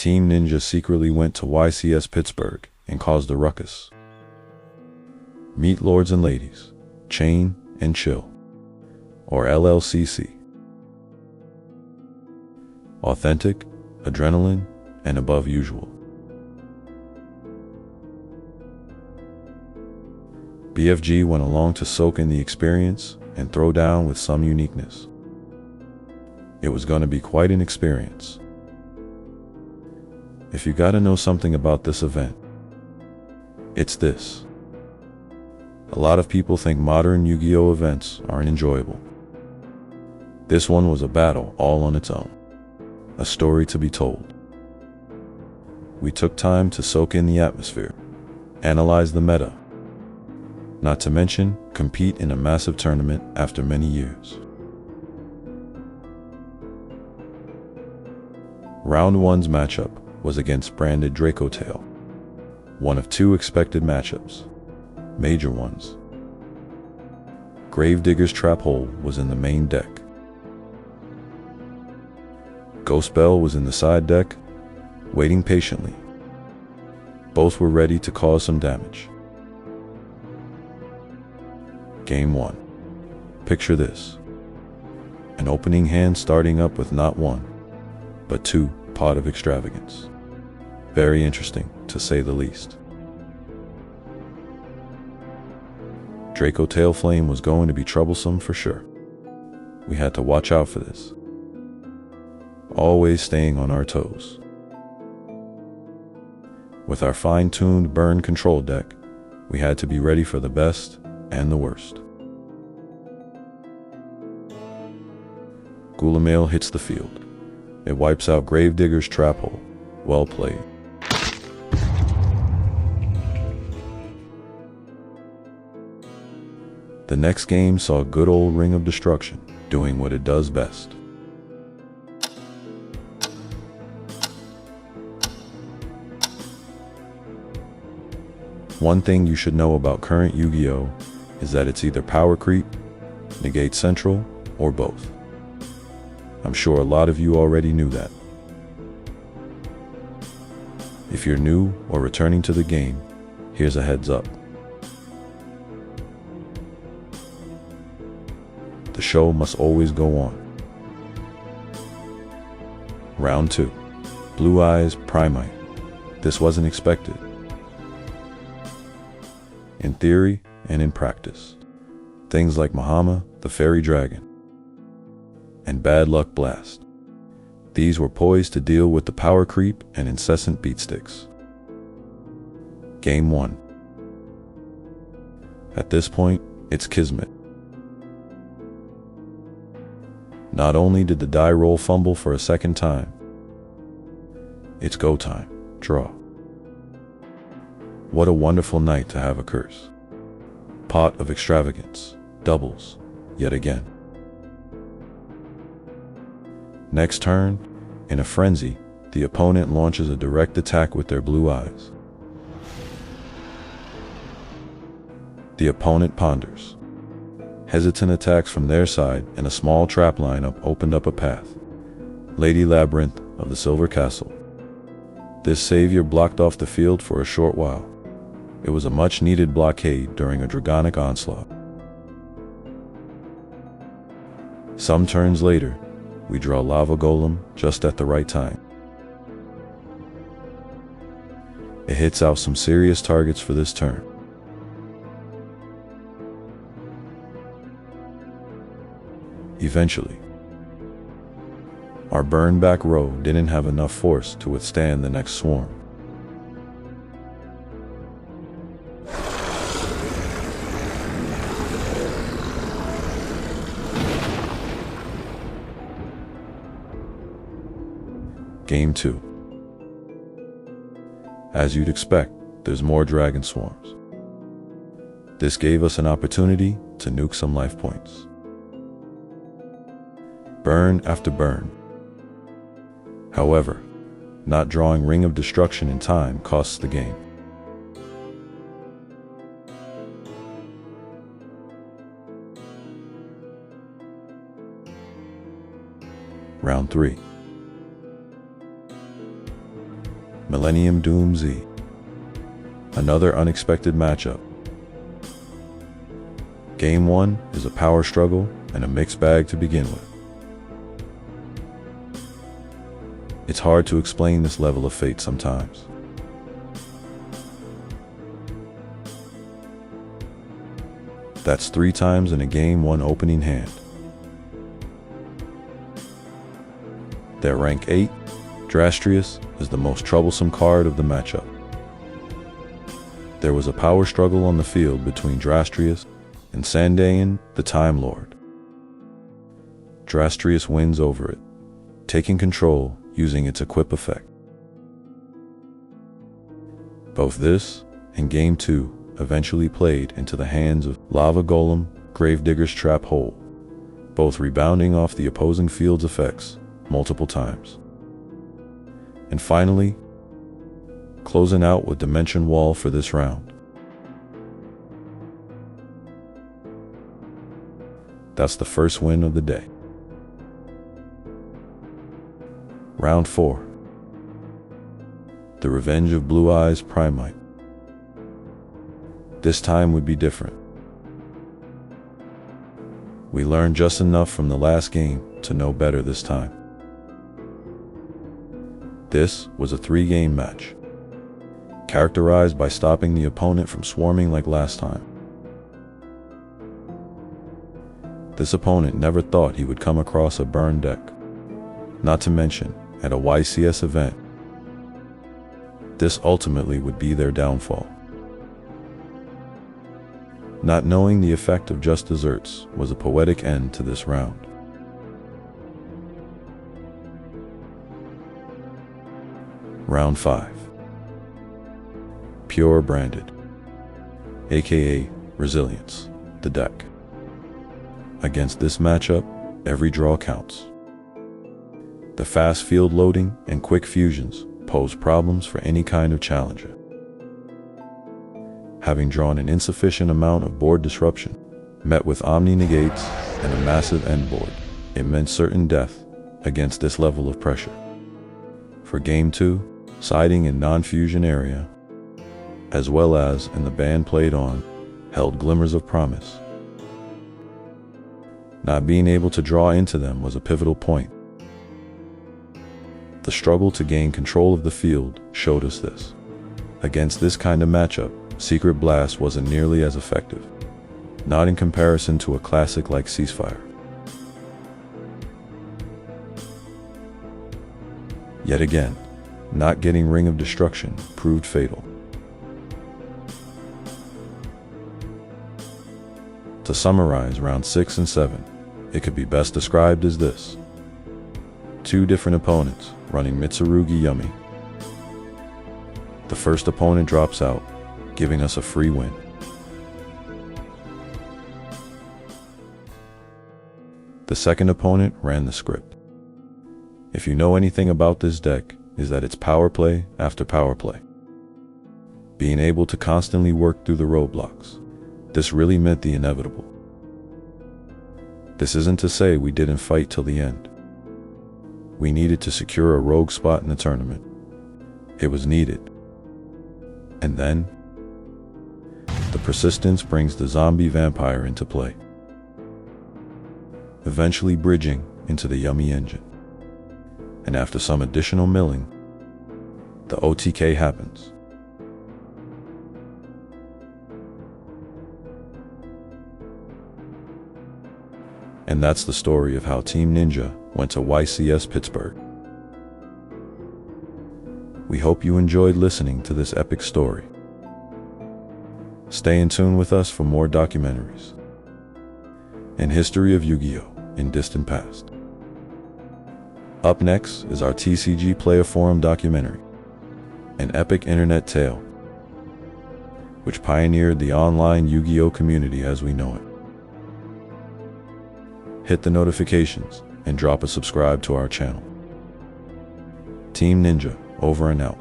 Team Ninja secretly went to YCS Pittsburgh and caused a ruckus. Meet Lords and Ladies, Chain and Chill, or LLCC. Authentic, adrenaline, and above usual. BFG went along to soak in the experience and throw down with some uniqueness. It was going to be quite an experience. If you gotta know something about this event, it's this. A lot of people think modern Yu-Gi-Oh events aren't enjoyable. This one was a battle all on its own, a story to be told. We took time to soak in the atmosphere, analyze the meta, not to mention compete in a massive tournament after many years. Round 1's matchup was against branded Draco Tail, one of two expected matchups, major ones. Gravedigger's Trap Hole was in the main deck. Ghost Bell was in the side deck, waiting patiently. Both were ready to cause some damage. Game 1. Picture this. An opening hand starting up with not one, but two Pot of Extravagance. Very interesting, to say the least. Draco Tail Flame was going to be troublesome for sure. We had to watch out for this. Always staying on our toes. With our fine-tuned burn control deck, we had to be ready for the best and the worst. Gulamail hits the field. It wipes out Gravedigger's Trap Hole. Well played. The next game saw good old Ring of Destruction doing what it does best. One thing you should know about current Yu-Gi-Oh! Is that it's either power creep, negate central, or both. I'm sure a lot of you already knew that. If you're new or returning to the game, here's a heads up. The show must always go on. Round 2. Blue Eyes Primite. This wasn't expected. In theory and in practice, things like Mahama, the Fairy Dragon, and Bad Luck Blast. These were poised to deal with the power creep and incessant beatsticks. Game 1. At this point, it's kismet. Not only did the die roll fumble for a second time, it's go time, draw. What a wonderful night to have a curse. Pot of Extravagance, doubles, yet again. Next turn, in a frenzy, the opponent launches a direct attack with their blue eyes. The opponent ponders. Hesitant attacks from their side and a small trap lineup opened up a path. Lady Labyrinth of the Silver Castle. This savior blocked off the field for a short while. It was a much-needed blockade during a dragonic onslaught. Some turns later, we draw Lava Golem just at the right time. It hits out some serious targets for this turn. Eventually, our burn back row didn't have enough force to withstand the next swarm. Game 2. As you'd expect, there's more dragon swarms. This gave us an opportunity to nuke some life points. Burn after burn. However, not drawing Ring of Destruction in time costs the game. Round 3. Millennium Doom Z. Another unexpected matchup. Game 1 is a power struggle and a mixed bag to begin with. It's hard to explain this level of fate sometimes. That's 3 times in a Game 1 opening hand. Their rank 8, Drastrius, is the most troublesome card of the matchup. There was a power struggle on the field between Drastrius and Sandaeon, the Time Lord. Drastrius wins over it, taking control using its equip effect. Both this and Game 2 eventually played into the hands of Lava Golem, Gravedigger's Trap Hole, both rebounding off the opposing field's effects multiple times. And finally, closing out with Dimension Wall for this round. That's the first win of the day. Round 4. The Revenge of Blue Eyes Primite. This time would be different. We learned just enough from the last game to know better this time. This was a 3-game match, characterized by stopping the opponent from swarming like last time. This opponent never thought he would come across a burn deck, not to mention at a YCS event. This ultimately would be their downfall. Not knowing the effect of just desserts was a poetic end to this round. Round 5. Pure Branded, aka Resilience, the deck. Against this matchup, every draw counts. The fast field loading and quick fusions pose problems for any kind of challenger. Having drawn an insufficient amount of board disruption, met with Omni Negates and a massive end board, it meant certain death against this level of pressure. For Game 2, siding in non-fusion area, as well as in the band played on, held glimmers of promise. Not being able to draw into them was a pivotal point. The struggle to gain control of the field showed us this. Against this kind of matchup, Secret Blast wasn't nearly as effective, not in comparison to a classic like Ceasefire. Yet again, not getting Ring of Destruction proved fatal. To summarize round 6 and 7, it could be best described as this. 2 different opponents running Mitsurugi Yummy. The first opponent drops out, giving us a free win. The second opponent ran the script. If you know anything about this deck, is that it's power play after power play. Being able to constantly work through the roadblocks. This really meant the inevitable. This isn't to say we didn't fight till the end. We needed to secure a rogue spot in the tournament. It was needed. And then, the persistence brings the zombie vampire into play, eventually bridging into the Yummy engine. And after some additional milling, the OTK happens. And that's the story of how Team Ninja went to YCS Pittsburgh. We hope you enjoyed listening to this epic story. Stay in tune with us for more documentaries and history of Yu-Gi-Oh! In distant past. Up next is our TCGPlayer Forum documentary, an epic internet tale, which pioneered the online Yu-Gi-Oh! Community as we know it. Hit the notifications and drop a subscribe to our channel. Team Ninja, over and out.